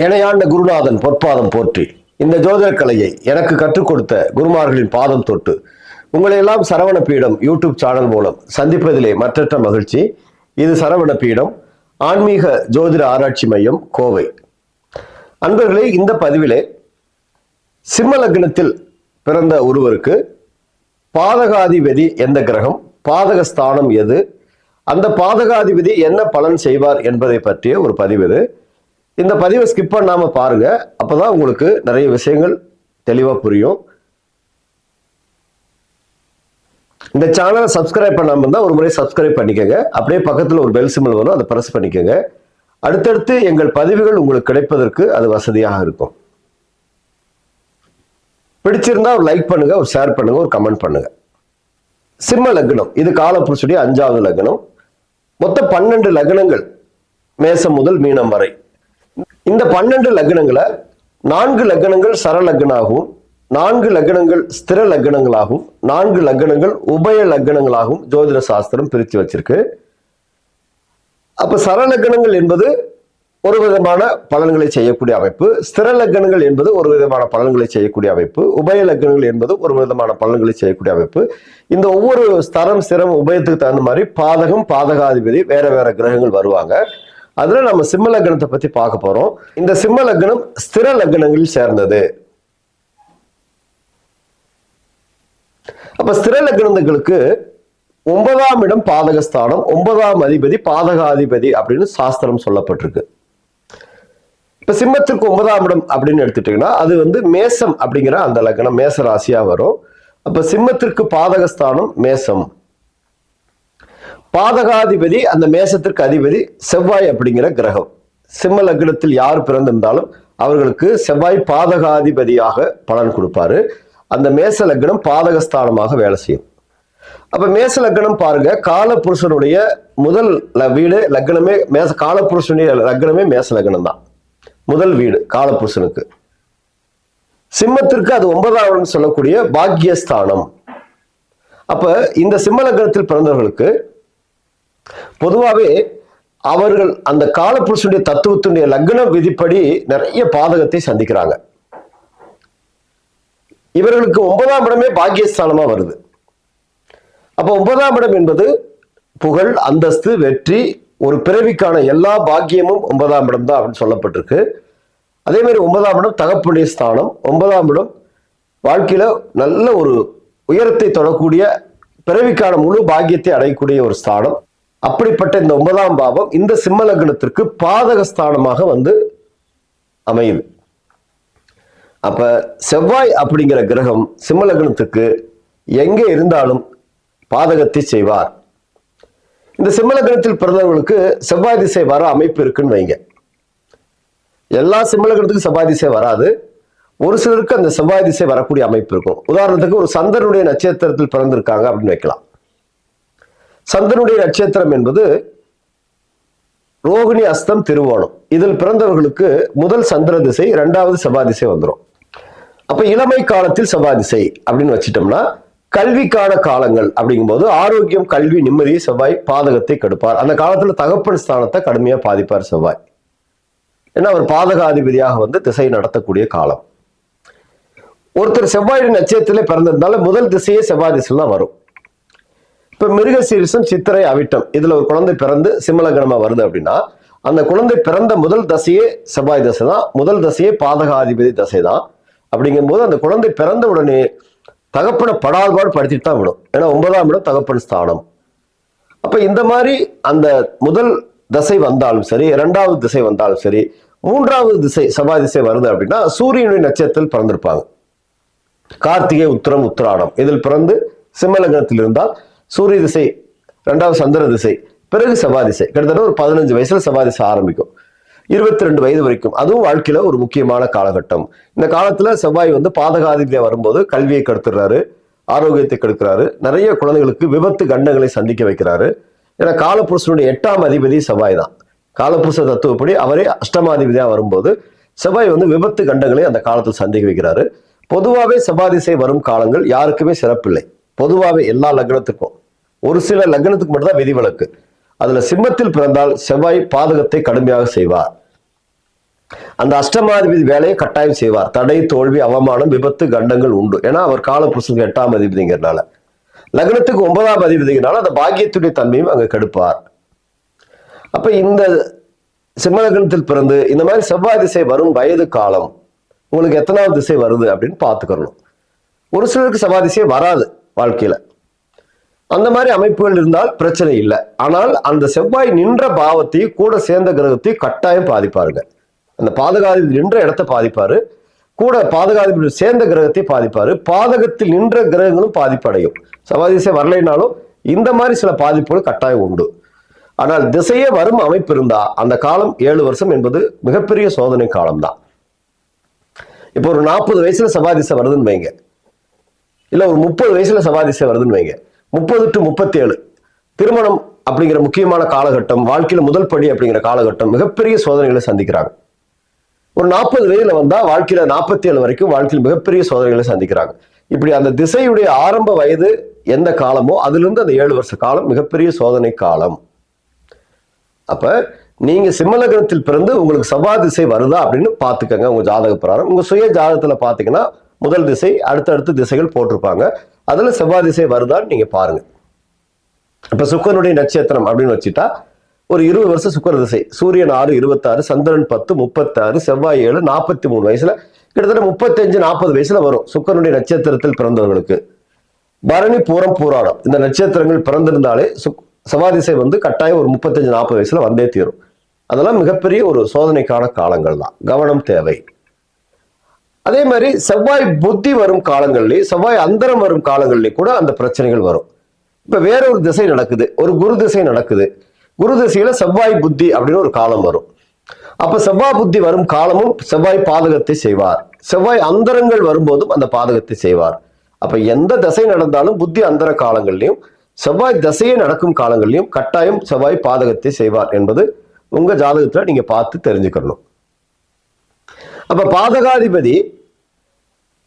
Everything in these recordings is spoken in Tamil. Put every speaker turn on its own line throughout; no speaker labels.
இணையாண்ட குருநாதன் பொற்பாதம் போற்றி. இந்த ஜோதிட கலையை எனக்கு கற்றுக் கொடுத்த குருமார்களின் பாதம் தொட்டு உங்களை எல்லாம் சரவண பீடம் யூடியூப் சேனல் மூலம் சந்திப்பதிலே மற்றற்ற மகிழ்ச்சி. இது சரவண பீடம் ஆன்மீக ஜோதிட ஆராய்ச்சி மையம், கோவை. அன்பர்களே, இந்த பதிவிலே சிம்ம லக்னத்தில் பிறந்த ஒருவருக்கு பாதகாதிபதி எந்த கிரகம், பாதகஸ்தானம் எது, அந்த பாதகாதிபதி என்ன பலன் செய்வார் என்பதை பற்றிய ஒரு பதிவு இது. இந்த பதிவை ஸ்கிப் பண்ணாம பாருங்க, அப்பதான் உங்களுக்கு நிறைய விஷயங்கள் தெளிவா புரியும். இந்த சேனலை சப்ஸ்கிரைப் பண்ணாம இருந்தா ஒரு முறை சப்ஸ்கிரைப் பண்ணிக்கோங்க. அப்படியே பக்கத்துல ஒரு பெல் சிம்பிள் வரும், அதை பிரஸ் பண்ணிக்கோங்க. அடுத்தடுத்து எங்கள் பதிவுகள் உங்களுக்கு கிடைப்பதற்கு அது வசதியாக இருக்கும். பிடிச்சிருந்தா ஒரு லைக் பண்ணுங்க, ஒரு ஷேர் பண்ணுங்க, ஒரு கமெண்ட் பண்ணுங்க. சிம்ம லக்னம், இது காலப்புருஷனுடைய 5வது லக்னம். மொத்தம் 12 லக்னங்கள், மேசம் முதல் மீனம் வரை. இந்த 12 லக்னங்களை 4 லக்னங்கள் சர லக்னாகவும், 4 லக்னங்கள் ஸ்திர லக்னங்களாகவும், 4 லக்னங்கள் உபய லக்னங்களாகவும் ஜோதிட சாஸ்திரம் பிரித்து வச்சிருக்கு. அப்ப சர லக்னங்கள் என்பது ஒரு விதமான பலன்களை செய்யக்கூடிய அமைப்பு, ஸ்திர லக்னங்கள் என்பது ஒரு விதமான பலன்களை செய்யக்கூடிய அமைப்பு, உபய லக்னங்கள் என்பது ஒரு விதமான பலன்களை செய்யக்கூடிய அமைப்பு. இந்த ஒவ்வொரு ஸ்தரம் ஸ்திரம் உபயத்துக்கு தகுந்த மாதிரி பாதகம் பாதகாதிபதி வேற வேற கிரகங்கள் வருவாங்க. அதுல நம்ம சிம்ம லக்னத்தை பத்தி பார்க்க போறோம். இந்த சிம்ம லக்னம் ஸ்திர லக்னங்களில் சேர்ந்தது. அப்ப ஸ்திர லக்னங்களுக்கு 9ஆம் இடம் பாதகஸ்தானம், 9ஆம் அதிபதி பாதகாதிபதி அப்படின்னு சாஸ்திரம் சொல்லப்பட்டிருக்கு. இப்ப சிம்மத்திற்கு 9ஆம் இடம் அப்படின்னு எடுத்துட்டீங்கன்னா அது மேசம் அப்படிங்கிற அந்த லக்னம், மேச ராசியா வரும். அப்ப சிம்மத்திற்கு பாதகஸ்தானம் மேசம், பாதகாதிபதி அந்த மேசத்திற்கு அதிபதி செவ்வாய் அப்படிங்கிற கிரகம். சிம்ம லக்னத்தில் யார் பிறந்திருந்தாலும் அவர்களுக்கு செவ்வாய் பாதகாதிபதியாக பலன் கொடுப்பாரு. அந்த மேச லக்னம் பாதகஸ்தானமாக வேலை செய்யும். அப்ப மேச லக்னம் பாருங்க, காலபுருஷனுடைய முதல் வீடு லக்னமே மேச, காலபுருஷனுடைய லக்னமே மேச லக்னம் தான், முதல் வீடு காலபுருஷனுக்கு. சிம்மத்திற்கு அது 9ஆம் சொல்லக்கூடிய பாக்கியஸ்தானம். அப்ப இந்த சிம்ம லக்னத்தில் பிறந்தவர்களுக்கு பொதுவாகவே அவர்கள் அந்த காலபுருஷனுடைய தத்துவத்தினுடைய லக்ன விதிப்படி நிறைய பாதகத்தை சந்திக்கிறாங்க. இவர்களுக்கு 9ஆம் இடமே பாக்கியஸ்தானமா வருது. அப்ப 9ஆம் இடம் என்பது புகழ், அந்தஸ்து, வெற்றி, ஒரு பிறவிக்கான எல்லா பாக்கியமும் 9ஆம் இடம் தான் அப்படின்னு சொல்லப்பட்டிருக்கு. அதே மாதிரி 9ஆம் இடம் தகப்புடைய ஸ்தானம். 9ஆம் இடம் வாழ்க்கையில நல்ல ஒரு உயரத்தை தொடக்கூடிய பிறவிக்கான முழு பாக்கியத்தை அடையக்கூடிய ஒரு ஸ்தானம். அப்படிப்பட்ட இந்த 9ஆம் பாவம் இந்த சிம்ம லக்னத்திற்கு பாதகஸ்தானமாக அமையுது. அப்ப செவ்வாய் அப்படிங்கிற கிரகம் சிம்ம லக்னத்துக்கு எங்கே இருந்தாலும் பாதகத்தை செய்வார். இந்த சிம்ம லக்னத்தில் பிறந்தவர்களுக்கு செவ்வாய் திசை வர அமைப்பு இருக்குன்னு வைங்க. எல்லா சிம்ம லக்னத்துக்கும் செவ்வாய் திசை வராது, ஒரு சிலருக்கு அந்த செவ்வாய் திசை வரக்கூடிய அமைப்பு இருக்கும். உதாரணத்துக்கு ஒரு சந்திரனுடைய நட்சத்திரத்தில் பிறந்திருக்காங்க அப்படின்னு வைக்கலாம். சந்திரனுடைய நட்சத்திரம் என்பது ரோகிணி, அஸ்தம், திருவோணம். இதில் பிறந்தவர்களுக்கு முதல் சந்திர திசை, 2வது செவ்வாய் திசை வந்துடும். அப்ப இளமை காலத்தில் செவ்வாய் திசை அப்படின்னு வச்சிட்டோம்னா கல்விக்கான காலங்கள் அப்படிங்கும்போது ஆரோக்கியம், கல்வி, நிம்மதியை செவ்வாய் பாதகத்தை கெடுப்பார். அந்த காலத்துல தகப்பன் ஸ்தானத்தை கடுமையா பாதிப்பார் செவ்வாய். ஏன்னா அவர் பாதகாதிபதியாக திசை நடத்தக்கூடிய காலம். ஒருத்தர் செவ்வாய் நட்சத்திரத்திலே பிறந்திருந்தாலும் முதல் திசையே செவ்வாய் திசையில் தான் வரும். இப்ப மிருகசீரிசம், சித்திரை, அவிட்டம் இதுல ஒரு குழந்தை பிறந்து சிம்ம லக்னமா வருது அப்படின்னா அந்த குழந்தை பிறந்த முதல் தசையே செவ்வாய் தசை தான், முதல் தசையே பாதகாதிபதி தசை தான். அப்படிங்கும்போது அந்த குழந்தை பிறந்த உடனே தகப்பனை படால்பாடு படுத்திட்டு தான் விடும். ஏன்னா 9ஆம் இடம் தகப்பன் ஸ்தானம். அப்ப இந்த மாதிரி அந்த முதல் தசை வந்தாலும் சரி, 2வது திசை வந்தாலும் சரி, 3வது திசை செவ்வாய் திசை வருது அப்படின்னா சூரியனுடைய நட்சத்திரத்தில் பிறந்திருப்பாங்க. கார்த்திகை, உத்திரம், உத்திராடம் இதில் பிறந்து சிம்ம லக்னத்தில் இருந்தால் சூரிய திசை, 2வது சந்திர திசை, பிறகு செவ்வாய் திசை. கிட்டத்தட்ட ஒரு 15 வயசுல செவ்வாய் திசை ஆரம்பிக்கும், 22 வயது வரைக்கும். அதுவும் வாழ்க்கையில ஒரு முக்கியமான காலகட்டம். இந்த காலத்துல செவ்வாய் பாதகாதிபதியா வரும்போது கல்வியை கெடுத்துறாரு, ஆரோக்கியத்தை கெடுக்கிறாரு, நிறைய குழந்தைகளுக்கு விபத்து கண்டங்களை சந்திக்க வைக்கிறாரு. ஏன்னா காலபுருஷனுடைய 8ஆம் அதிபதி செவ்வாய் தான். காலபுருஷ தத்துவப்படி அவரே அஷ்டமாதிபதியா வரும்போது செவ்வாய் விபத்து கண்டங்களை அந்த காலத்தில் சந்திக்க வைக்கிறாரு. பொதுவாகவே செவ்வாய் திசை வரும் காலங்கள் யாருக்குமே சிறப்பில்லை. பொதுவாகவே எல்லா லக்னத்துக்கும், ஒரு சில லக்னத்துக்கு மட்டும்தான் விதிவிலக்கு. அதுல சிம்மத்தில் பிறந்தால் செவ்வாய் பாதகத்தை கடுமையாக செய்வார். அந்த அஷ்டமாதிபதி வேலையை கட்டாயம் செய்வார். தடை, தோல்வி, அவமானம், விபத்து, கண்டங்கள் உண்டு. ஏன்னா அவர் காலபுருஷனுக்கு 8ஆம் அதிபதிங்கிறதுனால. லக்னத்துக்கு 9ஆம் அதிபதிங்கிறனால அந்த பாக்கியத்துடைய தன்மையும் அங்க கெடுப்பார். அப்ப இந்த சிம்ம லக்னத்தில் பிறந்து இந்த மாதிரி செவ்வாய் திசை வரும் வயது காலம் உங்களுக்கு எத்தனாவது திசை வருது அப்படின்னு பார்த்துக்கணும். ஒரு சிலருக்கு செவ்வாய் திசை வராது வாழ்க்கையில. அந்த மாதிரி அமைப்புகள் இருந்தால் பிரச்சனை இல்லை. ஆனால் அந்த செவ்வாய் நின்ற பாவத்தையும் கூட சேர்ந்த கிரகத்தையும் கட்டாயம் பாதிப்பாருங்க. அந்த பாதகாதிபதி நின்ற இடத்தை பாதிப்பாரு, கூட பாதகாதிபதி சேர்ந்த கிரகத்தை பாதிப்பாரு. பாதகத்தில் நின்ற கிரகங்களும் பாதிப்படையும். செவ்வாய் திசை வரலைனாலும் இந்த மாதிரி சில பாதிப்புகள் கட்டாயம் உண்டு. ஆனால் திசையே வரும் அமைப்பு இருந்தா அந்த காலம் 7 வருஷம் என்பது மிகப்பெரிய சோதனை காலம் தான். இப்போ ஒரு 40 வயசுல செவ்வாய் திசை வருதுன்னு வைங்க, இல்ல ஒரு 30 வயசுல செவ்வாய் திசை வருதுன்னு வைங்க, 30 to 37 திருமணம் அப்படிங்கிற முக்கியமான காலகட்டம், வாழ்க்கையில முதல் படி அப்படிங்கிற காலகட்டம், மிகப்பெரிய சோதனைகளை சந்திக்கிறாங்க. ஒரு 40 வயதுல வந்தா வாழ்க்கையில 47 வரைக்கும் வாழ்க்கையில் மிகப்பெரிய சோதனைகளை சந்திக்கிறாங்க. இப்படி அந்த திசையுடைய ஆரம்ப வயது எந்த காலமோ அதுல இருந்து அந்த 7 வருஷ காலம் மிகப்பெரிய சோதனை காலம். அப்ப நீங்க சிம்ம லக்னத்தில் பிறந்து உங்களுக்கு செவ்வாய் திசை வருதா அப்படின்னு பாத்துக்கங்க. உங்க ஜாதக பிரகாரம் உங்க சுய ஜாதகத்துல பாத்தீங்கன்னா முதல் திசை, அடுத்தடுத்த திசைகள் போட்டிருப்பாங்க. அதுல செவ்வாய் திசை வருதான்னு நீங்க பாருங்க. இப்ப சுக்கரனுடைய நட்சத்திரம் அப்படின்னு வச்சுட்டா ஒரு 20 வருஷம் சுக்கர திசை. சூரியன் 6, 26, சந்திரன் 10, 36, செவ்வாய் 7, 43 வயசுல கிட்டத்தட்ட 35-40 வயசுல வரும் சுக்கரனுடைய நட்சத்திரத்தில் பிறந்தவர்களுக்கு. பரணி, பூரம், பூராடம் இந்த நட்சத்திரங்கள் பிறந்திருந்தாலே செவ்வாய் திசை வந்து கட்டாயம் ஒரு 35-40 வயசுல வந்தே தீரும். அதெல்லாம் மிகப்பெரிய ஒரு சோதனைக்கான காலங்கள் தான், கவனம் தேவை. அதே மாதிரி செவ்வாய் புத்தி வரும் காலங்கள்லயும் செவ்வாய் அந்தரம் வரும் காலங்கள்லயும் கூட அந்த பிரச்சனைகள் வரும். இப்ப வேற ஒரு திசை நடக்குது, ஒரு குரு திசை நடக்குது. குரு திசையில செவ்வாய் புத்தி அப்படின்னு ஒரு காலம் வரும். அப்ப செவ்வாய் புத்தி வரும் காலமும் செவ்வாய் பாதகத்தை செய்வார். செவ்வாய் அந்தரங்கள் வரும்போதும் அந்த பாதகத்தை செய்வார். அப்ப எந்த திசை நடந்தாலும் புத்தி அந்தர காலங்கள்லயும் செவ்வாய் திசையே நடக்கும் காலங்கள்லயும் கட்டாயம் செவ்வாய் பாதகத்தை செய்வார் என்பது உங்க ஜாதகத்துல நீங்க பார்த்து தெரிஞ்சுக்கணும். அப்ப பாதகாதிபதி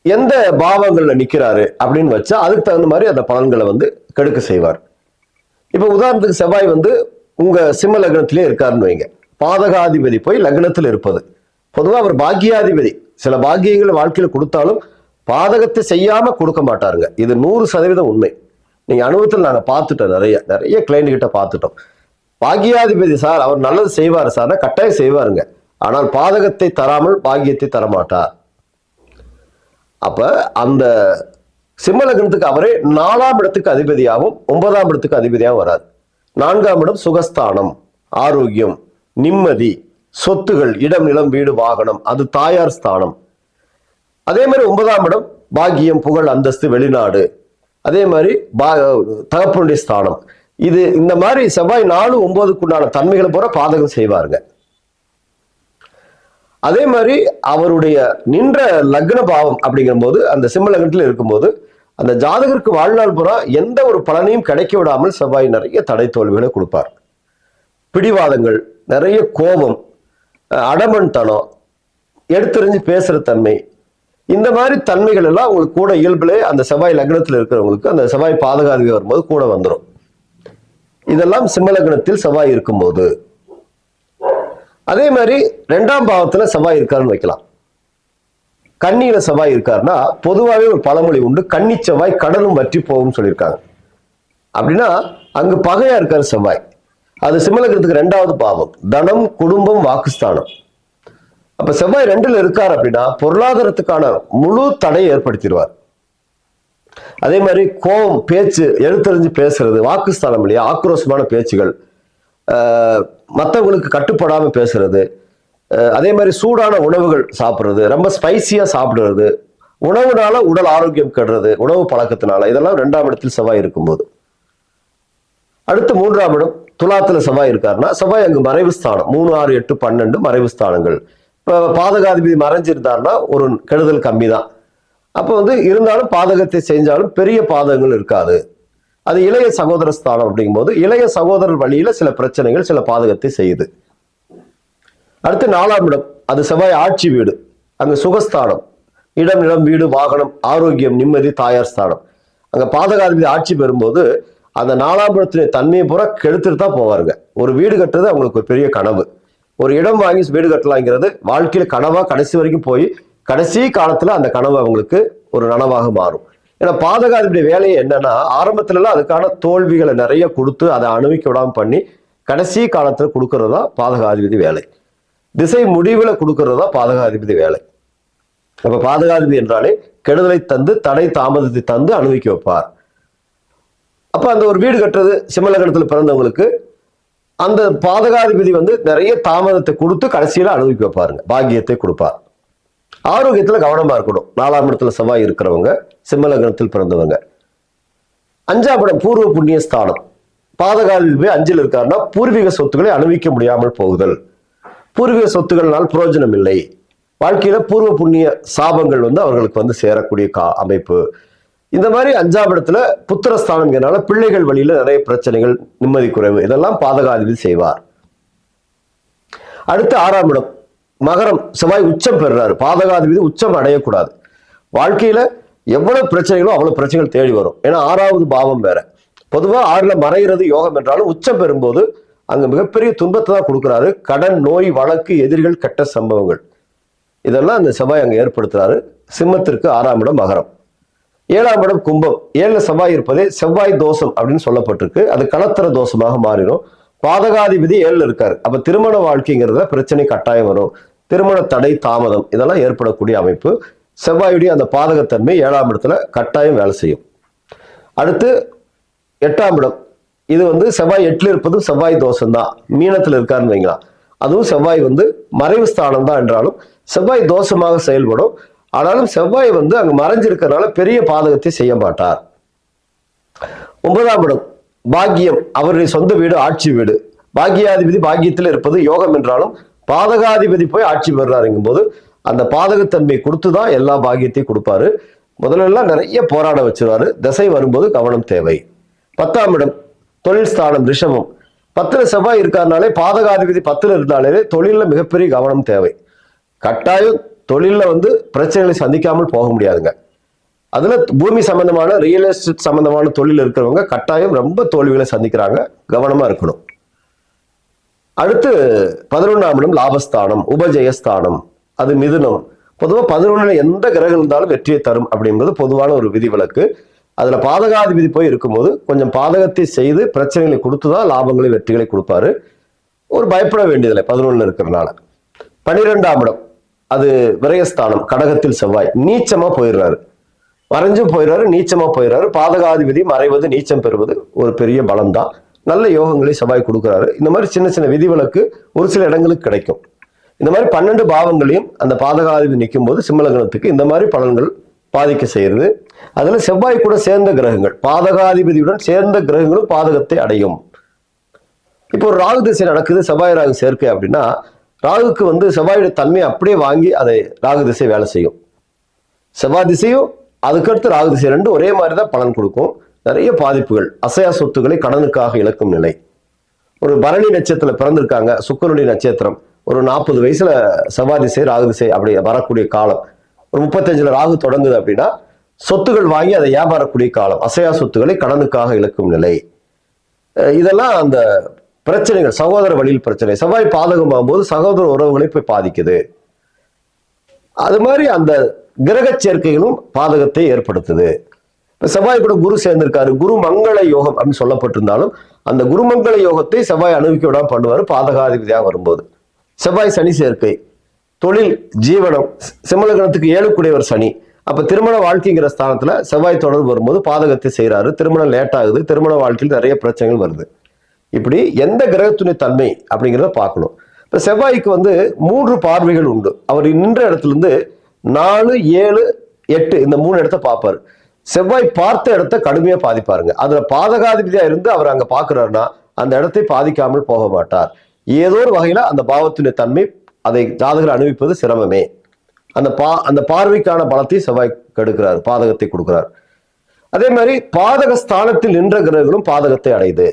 எந்த பாவங்கள்ல நிக்கிறாரு அப்படின்னு வச்சா அதுக்கு தகுந்த மாதிரி அந்த பலன்களை வந்து கெடுக்க செய்வார். இப்ப உதாரணத்துக்கு செவ்வாய் வந்து உங்க சிம்ம லக்னத்திலே இருக்காருன்னு வைங்க, பாதகாதிபதி போய் லக்னத்தில் இருப்பது. பொதுவாக அவர் பாக்கியாதிபதி, சில பாக்கியங்களை வாழ்க்கையில கொடுத்தாலும் பாதகத்தை செய்யாம கொடுக்க மாட்டாருங்க. இது 100% உண்மை. நீங்க அனுபவத்தில் நாங்க பார்த்துட்டோம், நிறைய கிளைண்ட் கிட்ட பார்த்துட்டோம். பாக்கியாதிபதி சார் அவர் நல்லது செய்வார் சார்னா கட்டாயம் செய்வாருங்க. ஆனால் பாதகத்தை தராமல் பாக்கியத்தை தரமாட்டார். அப்ப அந்த சிம்ம லக்னத்துக்கு அவரே 4ஆம் இடத்துக்கு அதிபதியாகவும் 9ஆம் இடத்துக்கு அதிபதியாகவும் வராது. 4ஆம் இடம் சுகஸ்தானம், ஆரோக்கியம், நிம்மதி, சொத்துகள், இடம், நிலம், வீடு, வாகனம், அது தாயார் ஸ்தானம். அதே மாதிரி 9ஆம் இடம் பாக்கியம், புகழ், அந்தஸ்து, வெளிநாடு. அதே மாதிரி தகப்பனுடைய ஸ்தானம். இது இந்த மாதிரி செவ்வாய் 4, 9க்குண்டான தன்மைகளை பூரா பாதகம் செய்வாருங்க. அதே மாதிரி அவருடைய நின்ற லக்ன பாவம் அப்படிங்கிற போது அந்த சிம்ம லக்னத்தில் இருக்கும்போது அந்த ஜாதகருக்கு வாழ்நாள் பூரா எந்த ஒரு பலனையும் கிடைக்க விடாமல் செவ்வாய் நிறைய தடை தோல்விகளை கொடுப்பார். பிடிவாதங்கள், நிறைய கோபம், அடமன்தனம், எடுத்தறிஞ்சு பேசுற தன்மை, இந்த மாதிரி தன்மைகள் எல்லாம் உங்களுக்கு கூட இயல்பிலே அந்த செவ்வாய் லக்னத்தில் இருக்கிறவங்களுக்கு அந்த செவ்வாய் பாதகாதிபதி வரும்போது கூட வந்துடும். இதெல்லாம் சிம்ம லக்னத்தில் செவ்வாய் இருக்கும்போது. அதே மாதிரி 2ஆம் பாவத்துல செவ்வாய் இருக்காருன்னு வைக்கலாம். கன்னியில செவ்வாய் இருக்காருன்னா பொதுவாகவே ஒரு பழமொழி உண்டு, கன்னி செவ்வாய் கடலும் வற்றி போகும் சொல்லியிருக்காங்க. அப்படின்னா அங்கு பகையா இருக்காரு செவ்வாய். அது சிம்ம லக்னத்துக்கு 2வது பாவம், தனம், குடும்பம், வாக்குஸ்தானம். அப்ப செவ்வாய் 2ல இருக்காரு அப்படின்னா பொருளாதாரத்துக்கான முழு தடையை ஏற்படுத்திடுவார். அதே மாதிரி கோபம், பேச்சு, எழுத்தறிஞ்சு பேசுறது, வாக்குஸ்தானம் இல்லையா, ஆக்ரோஷமான பேச்சுகள், மற்றவங்களுக்கு கட்டுப்படாம பேசுறது, அதே மாதிரி சூடான உணவுகள் சாப்பிட்றது, ரொம்ப ஸ்பைசியா சாப்பிடுறது, உணவுனால உடல் ஆரோக்கியம் கெடுறது, உணவு பழக்கத்தினால, இதெல்லாம் 2ஆம் இடத்தில் செவ்வாய் இருக்கும்போது. அடுத்து 3ஆம் இடம் துலாத்துல செவ்வாய் இருக்காருன்னா செவ்வாய் அங்கு மறைவு ஸ்தானம், 3, 6, 8, 12 மறைவு ஸ்தானங்கள். இப்போ பாதகாதிபதி மறைஞ்சிருந்தாருன்னா ஒரு கெடுதல் கம்மி தான். அப்போ வந்து இருந்தாலும் பாதகத்தை செஞ்சாலும் பெரிய பாதகங்கள் இருக்காது. அது இளைய சகோதர ஸ்தானம் அப்படிங்கும்போது இளைய சகோதரர் வழியில சில பிரச்சனைகள், சில பாதகத்தை செய்யுது. அடுத்து 4ஆம் இடம், அது செவ்வாய் ஆட்சி வீடு, அங்க சுகஸ்தானம், இடம், நிலம், வீடு, வாகனம், ஆரோக்கியம், நிம்மதி, தாயார் ஸ்தானம். அங்க பாதகாதிபதி ஆட்சி பெறும்போது அந்த 4ஆம் இடத்துடைய தன்மையை பூரா கெடுத்துட்டு தான் போவாருங்க. ஒரு வீடு கட்டுறது அவங்களுக்கு ஒரு பெரிய கனவு, ஒரு இடம் வாங்கி வீடு கட்டலாங்கிறது வாழ்க்கையில கனவா கடைசி வரைக்கும் போய் கடைசி காலத்துல அந்த கனவு அவங்களுக்கு ஒரு நனவாக மாறும். ஏன்னா பாதகாதிபதி வேலையை என்னன்னா, ஆரம்பத்துல எல்லாம் அதுக்கான தோல்விகளை நிறைய கொடுத்து அதை அனுபவிக்க விடாம பண்ணி கடைசி காலத்துல கொடுக்கறது தான் பாதகாதிபதி வேலை. திசை முடிவுல கொடுக்கறது தான் பாதகாதிபதி வேலை. அப்ப பாதகாதிபதி என்றாலே கெடுதலை தந்து தடை தாமதத்தை தந்து அனுபவிக்க வைப்பார். அப்ப அந்த ஒரு வீடு கட்டுறது சிம்மலக்னத்துல பிறந்தவங்களுக்கு அந்த பாதகாதிபதி நிறைய தாமதத்தை கொடுத்து கடைசியில அனுபவிக்க வைப்பாருங்க, பாக்கியத்தை கொடுப்பார். ஆரோக்கியத்துல கவனமா இருக்கணும். 4ஆம் இடத்துல செவ்வாய் இருக்கிறவங்க சிம்மலக்னத்தில் பிறந்தவங்க. 5ஆம் இடம் பூர்வ புண்ணிய ஸ்தானம். பாதகாதிபதி 5ல் இருக்காருன்னா பூர்வீக சொத்துக்களை அனுபவிக்க முடியாமல் போகுதல், பூர்வீக சொத்துக்கள்னால் பிரயோஜனம் இல்லை, வாழ்க்கையில பூர்வ புண்ணிய சாபங்கள் அவர்களுக்கு சேரக்கூடிய அமைப்பு. இந்த மாதிரி 5ஆம் இடத்துல புத்திரஸ்தானம்ங்கிறனால பிள்ளைகள் வழியில நிறைய பிரச்சனைகள், நிம்மதி குறைவு, இதெல்லாம் பாதகாதிபதி செய்வார். அடுத்து 6ஆம் இடம் மகரம். செவ்வாய் உச்சம் பெறுறாரு. பாதகாதிபதி உச்சம் அடையக்கூடாது. வாழ்க்கையில எவ்வளவு பிரச்சனைகளோ அவ்வளவு பிரச்சனைகள் தேடி வரும். ஏன்னா 6வது பாவம் வேற. பொதுவா 6ல மறைகிறது யோகம் என்றாலும் உச்சம் பெறும்போது அங்க மிகப்பெரிய துன்பத்தை தான் கொடுக்குறாரு. கடன், நோய், வழக்கு, எதிரிகள், கெட்ட சம்பவங்கள், இதெல்லாம் அந்த செவ்வாய் அங்க ஏற்படுத்துறாரு. சிம்மத்திற்கு 6ஆம் இடம் மகரம். 7ஆம் இடம் கும்பம். 7ல செவ்வாய் இருப்பதே செவ்வாய் தோஷம் அப்படின்னு சொல்லப்பட்டிருக்கு. அது களத்திர தோஷமாக மாறிடும். பாதகாதிபதி 7ல இருக்காரு. அப்ப திருமண வாழ்க்கைங்கிறதுல பிரச்சனை கட்டாயம் வரும். திருமண தடை, தாமதம், இதெல்லாம் ஏற்படக்கூடிய அமைப்பு. செவ்வாயுடைய அந்த பாதகத்தன்மை 7ஆம் இடத்துல கட்டாயம் வேலை செய்யும். அடுத்து 8ஆம் இடம். இது செவ்வாய் 8ல இருப்பதும் செவ்வாய் தோஷம் தான். மீனத்துல இருக்காருன்னு வைங்களா, அதுவும் செவ்வாய் மறைவு ஸ்தானம் தான் என்றாலும் செவ்வாய் தோஷமாக செயல்படும். ஆனாலும் செவ்வாய் அங்க மறைஞ்சிருக்கிறதுனால பெரிய பாதகத்தை செய்ய மாட்டார். 9ஆம் இடம் பாக்கியம். அவருடைய சொந்த வீடு, ஆட்சி வீடு. பாக்கியாதிபதி பாக்கியத்தில் இருப்பது யோகம் என்றாலும் பாதகாதிபதி போய் ஆட்சி பெறுறாருங்கும் போது அந்த பாதகத்தன்மை கொடுத்துதான் எல்லா பாக்கியத்தையும் கொடுப்பாரு. முதல்ல நிறைய போராட வச்சிருவாரு. திசை வரும்போது கவனம் தேவை. 10ஆம் இடம் தொழில் ஸ்தானம் ரிஷபம். 10ல செவ்வாய் இருக்காருனாலே பாதகாதிபதி 10ல இருந்தாலே தொழில மிகப்பெரிய கவனம் தேவை. கட்டாயம் தொழில பிரச்சனைகளை சந்திக்காமல் போக முடியாதுங்க. அதுல பூமி சம்பந்தமான ரியல் எஸ்டேட் சம்பந்தமான தொழில் இருக்கிறவங்க கட்டாயம் ரொம்ப தோல்விகளை சந்திக்கிறாங்க, கவனமா இருக்கணும். அடுத்து 11ஆம் இடம் லாபஸ்தானம், உபஜயஸ்தானம், அது மிதுனம். பொதுவாக 11ல எந்த கிரகம் இருந்தாலும் வெற்றியை தரும் அப்படின்றது பொதுவான ஒரு விதிவிலக்கு. அதுல பாதகாதிபதி போய் இருக்கும்போது கொஞ்சம் பாதகத்தை செய்து பிரச்சனைகளை கொடுத்துதான் லாபங்களை, வெற்றிகளை கொடுப்பாரு. ஒரு பயப்பட வேண்டியதில்லை 11ல இருக்கிறதுனால. 12ஆம் இடம் அது விரயஸ்தானம், கடகத்தில் செவ்வாய் நீச்சமா போயிடுறாரு. மறைஞ்சும் போயிடுறாரு, நீச்சமா போயிடுறாரு. பாதகாதிபதி மறைவது, நீச்சம் பெறுவது ஒரு பெரிய பலம் தான். நல்ல யோகங்களை செவ்வாய் கொடுக்குறாரு. இந்த மாதிரி சின்ன சின்ன விதிவிலக்கு ஒரு சில இடங்களுக்கு கிடைக்கும். இந்த மாதிரி 12 பாவங்களையும் அந்த பாதகாதிபதி நிற்கும் போது சிம்மலக்னத்துக்கு இந்த மாதிரி பலன்கள் பாதிக்க செய்யறது. அதுல செவ்வாய் கூட சேர்ந்த கிரகங்கள், பாதகாதிபதியுடன் சேர்ந்த கிரகங்களும் பாதகத்தை அடையும். இப்போ ஒரு ராகு திசை நடக்குது, செவ்வாய் ராகு சேர்க்கை அப்படின்னா ராகுக்கு செவ்வாயுடைய தன்மையை அப்படியே வாங்கி அதை ராகு திசை வேலை செய்யும். செவ்வாய் திசையும் அதுக்கடுத்து ராகு திசை ரெண்டும் ஒரே மாதிரி தான் பலன் கொடுக்கும். நிறைய பாதிப்புகள், அசையா சொத்துக்களை கடனுக்காக இழக்கும் நிலை. ஒரு பரணி நட்சத்திரத்துல பிறந்திருக்காங்க, சுக்கிரனுடைய நட்சத்திரம். ஒரு 40 வயசுல செவ்வாய் திசை ராகு திசை அப்படி வரக்கூடிய காலம். ஒரு 35ல ராகு தொடங்குது அப்படின்னா சொத்துகள் வாங்கி அதை வியாபாரக்கூடிய காலம். அசையா சொத்துக்களை கடனுக்காக இழக்கும் நிலை. இதெல்லாம் அந்த பிரச்சனைகள், சகோதர வழியில் பிரச்சனை. செவ்வாய் பாதகமாகும் போது சகோதர உறவுகளை போய் பாதிக்குது. அது மாதிரி அந்த கிரக சேர்க்கைகளும் பாதகத்தை ஏற்படுத்துது. செவ்வாய் கூட குரு சேர்ந்திருக்காரு. குரு மங்கள யோகம் அப்படின்னு சொல்லப்பட்டிருந்தாலும் அந்த குருமங்கள யோகத்தை செவ்வாய் அனுபவிக்க விடாம பண்ணுவாரு பாதகாதிபதியாக வரும்போது. செவ்வாய் சனி சேர்க்கை, தொழில், ஜீவனம். சிம்மலக்னத்துக்கு 7க்குடையவர் சனி. அப்ப திருமண வாழ்க்கைங்கிற ஸ்தானத்துல செவ்வாய் தொடர்பு வரும்போது பாதகத்தை செய்யறாரு. திருமணம் லேட் ஆகுது, திருமண வாழ்க்கையில் நிறைய பிரச்சனைகள் வருது. இப்படி எந்த கிரகத்துணை தன்மை அப்படிங்கிறத பார்க்கணும். இப்ப செவ்வாய்க்கு 3 பார்வைகள் உண்டு. அவர் நின்ற இடத்துல இருந்து 4, 7, 8 இந்த 3 இடத்த பார்ப்பாரு. செவ்வாய் பார்த்த இடத்த கடுமையா பாதிப்பாருங்க. அதுல பாதகாதிபதியா இருந்து அவர் அங்க பாக்குறாருன்னா அந்த இடத்தை பாதிக்காமல் போக மாட்டார். ஏதோ ஒரு வகையில அந்த பாவத்தினுடைய தன்மை அதை ஜாதகர் அனுபவிப்பது சிரமமே. அந்த பார்வைக்கான பலத்தை செவ்வாய் கெடுக்கிறார், பாதகத்தை கொடுக்கிறார். அதே மாதிரி பாதக ஸ்தானத்தில் நின்ற கிரகங்களும் பாதகத்தை அடையுது.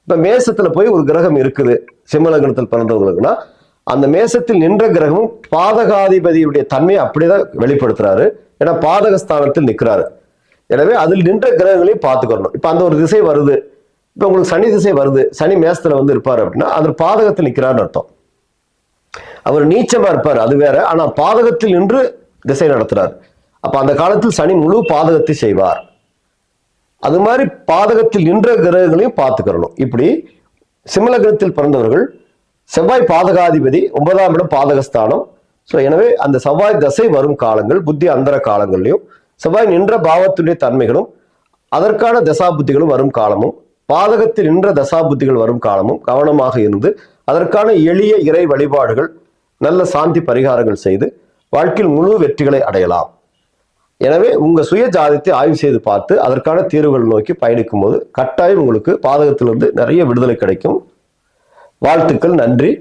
இப்ப மேசத்துல போய் ஒரு கிரகம் இருக்குது சிம்மலக்னத்தில் பிறந்தவங்களுக்குன்னா அந்த மேசத்தில் நின்ற கிரகமும் பாதகாதிபதியுடைய தன்மையை அப்படிதான் வெளிப்படுத்துறாரு. ஏன்னா பாதகஸ்தானத்தில் நிற்கிறாரு. எனவே அதில் நின்ற கிரகங்களையும் பார்த்துக்கணும். இப்ப அந்த ஒரு திசை வருது, இப்ப உங்களுக்கு சனி திசை வருது, சனி மேசத்துல இருப்பாரு அப்படின்னா அதில் பாதகத்தில் நிற்கிறாருன்னு அர்த்தம். அவர் நீச்சமா இருப்பார், அது வேற. ஆனா பாதகத்தில் நின்று திசை நடத்துறார். அப்ப அந்த காலத்தில் சனி முழு பாதகத்தை செய்வார். அது மாதிரி பாதகத்தில் நின்ற கிரகங்களையும் பார்த்துக்கிறணும். இப்படி சிம்மலக்னத்தில் பிறந்தவர்கள் செவ்வாய் பாதகாதிபதி, 9ஆம் இடம் பாதகஸ்தானம். ஸோ எனவே அந்த செவ்வாய் தசை வரும் காலங்கள், புத்தி அந்தர காலங்கள்லையும் செவ்வாய் நின்ற பாவத்துடைய தன்மைகளும் அதற்கான தசாபுத்திகளும் வரும் காலமும், பாதகத்தில் நின்ற தசாபுத்திகள் வரும் காலமும் கவனமாக இருந்து அதற்கான எளிய இறை வழிபாடுகள், நல்ல சாந்தி பரிகாரங்கள் செய்து வாழ்க்கையில் முழு வெற்றிகளை அடையலாம். எனவே உங்க சுய ஜாதகத்தை ஆய்வு செய்து பார்த்து அதற்கான தீர்வுகள் நோக்கி பயணிக்கும் போது கட்டாயம் உங்களுக்கு பாதகத்திலிருந்து நிறைய விடுதலை கிடைக்கும். வாழ்த்துக்கள். நன்றி.